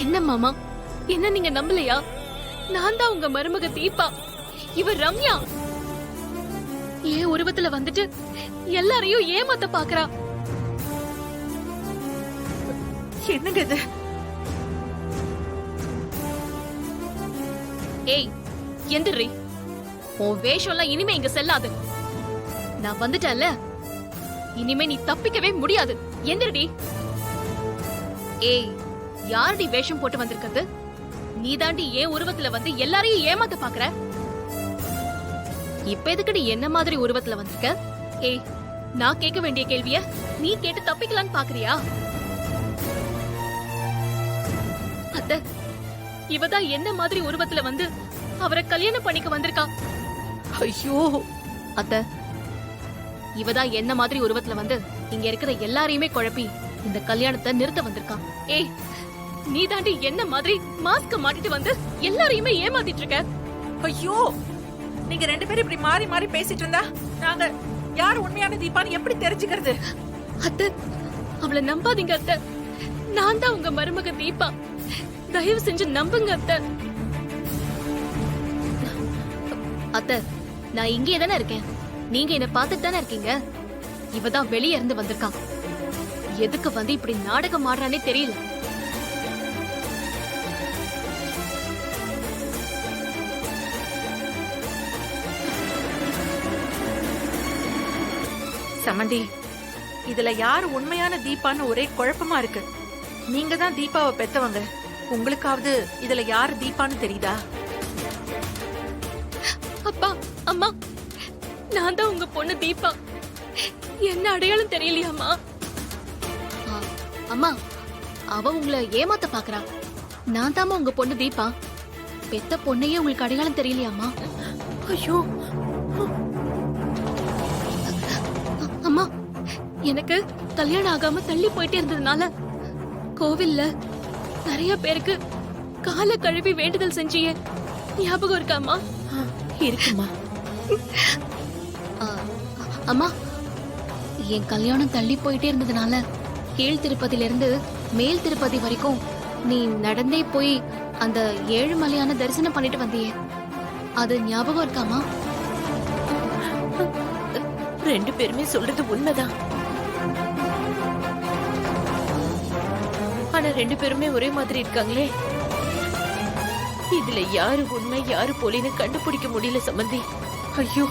என்ன மாமா, என்ன நீங்க நம்பலையா? நான் தான் உங்க மருமக தீபா. இவ ரம்யா ஏன் உருவத்துல வந்துட்டு எல்லாரையும் ஏமாத்த பாக்குறா. என்னங்க இது? ஏய், எந்திரி. உன் வேஷம் எல்லாம் இனிமே இங்க செல்லாது. நான் வந்துட்டேன்ல, இனிமே நீ தப்பிக்கவே முடியாது. எந்திரடி. ஏய், யாரடி வேஷம் போட்டு வந்திருக்கிறது? நீ தாண்டி ஏன் உருவத்துல வந்து எல்லாரையும் ஏமாத்த பாக்குற? இப்ப எதுக்குடி என்ன மாதிரி உருவத்துல வந்திருக்க? ஏய், நான் கேட்க வேண்டிய கேள்விய நீ கேட்டு தப்பிக்கலான்னு பாக்குறியா? அத்தை, இவதான் என்ன மாதிரி உருவத்துல வந்து அவரை கல்யாணம் பண்ணிக்க வந்திருக்கா. ஐயோ அத்தை, இவதான் என்ன மாதிரி உருவத்துல வந்து இங்க இருக்கிற எல்லாரையுமே குழப்பி இந்த கல்யாணத்தை நிறுத்த வந்திருக்கா. ஏய், நீ தாண்டி என்ன மாதிரி மாஸ்க மாட்டிட்டு வந்து எல்லாரையுமே ஏமாத்திட்டு இருக்க. ஐயோ, நீங்க ரெண்டு பேரும் இப்படி மாறி மாறி பேசிட்டு இருந்தா நாங்க யார் உண்மையான தீபான்னு எப்படி தெரிஞ்சுக்கிறது? அத்தை, அவளை நம்பாதீங்க அத்தை. நான் தான் உங்க மருமக தீபா. தயவு செஞ்சு நம்புங்க அத்தை. அத்தை, நான் இங்கே தானே இருக்கேன். நீங்க என்ன பார்த்துட்டு தானே இருக்கீங்க. இவதான் வெளியே இருந்து வந்திருக்கான். எதுக்கு வந்து இப்படி நாடகம் ஆடுறானே தெரியல. சமந்தி, இதுல யார் உண்மையான தீபான்னு ஒரே குழப்பமா இருக்கு. நீங்க தான் தீபாவை பெத்தவங்க. உங்களுக்காவது இதுல யார் தீபான்னு தெரியுதா? அப்பா, அம்மா, நான் தான் உங்க பொண்ணு தீபா. என்ன அடையாளம் தெரியலையாமா? அம்மா, அவ உங்களை ஏமாத்த பாக்குறா. நான் தாமா உங்க பொண்ணு தீபா. பெத்த பொண்ணையே உங்களுக்கு அடையாளம் தெரியலையாமா? ஐயோ, அம்மா, எனக்கு கல்யாணம் ஆகாம தள்ளி போயிட்டே இருந்ததுனால கோவில்ல நிறைய பேருக்கு கால கழுவி வேண்டுதல் செஞ்சியே, ஞாபகம் இருக்காமா? இருக்குமா? அம்மா, என் கல்யாணம் தள்ளி போயிட்டே இருந்ததுனால கீழ் திருப்பதியில இருந்து மேல் திருப்பதி வரைக்கும் நீ நடந்தே போய் அந்த ஏழுமலையான தரிசனம் பண்ணிட்டு வந்தியே, அது ஞாபகம் இருக்காமா? ரெண்டு பேருமே சொல்றது உண்மைதான். ஆனா ரெண்டு பேருமே ஒரே மாதிரி இருக்காங்களே. இதுல யாரு உண்மை யாரு போலின்னு கண்டுபிடிக்க முடியல சம்பந்தி. ஐயோ,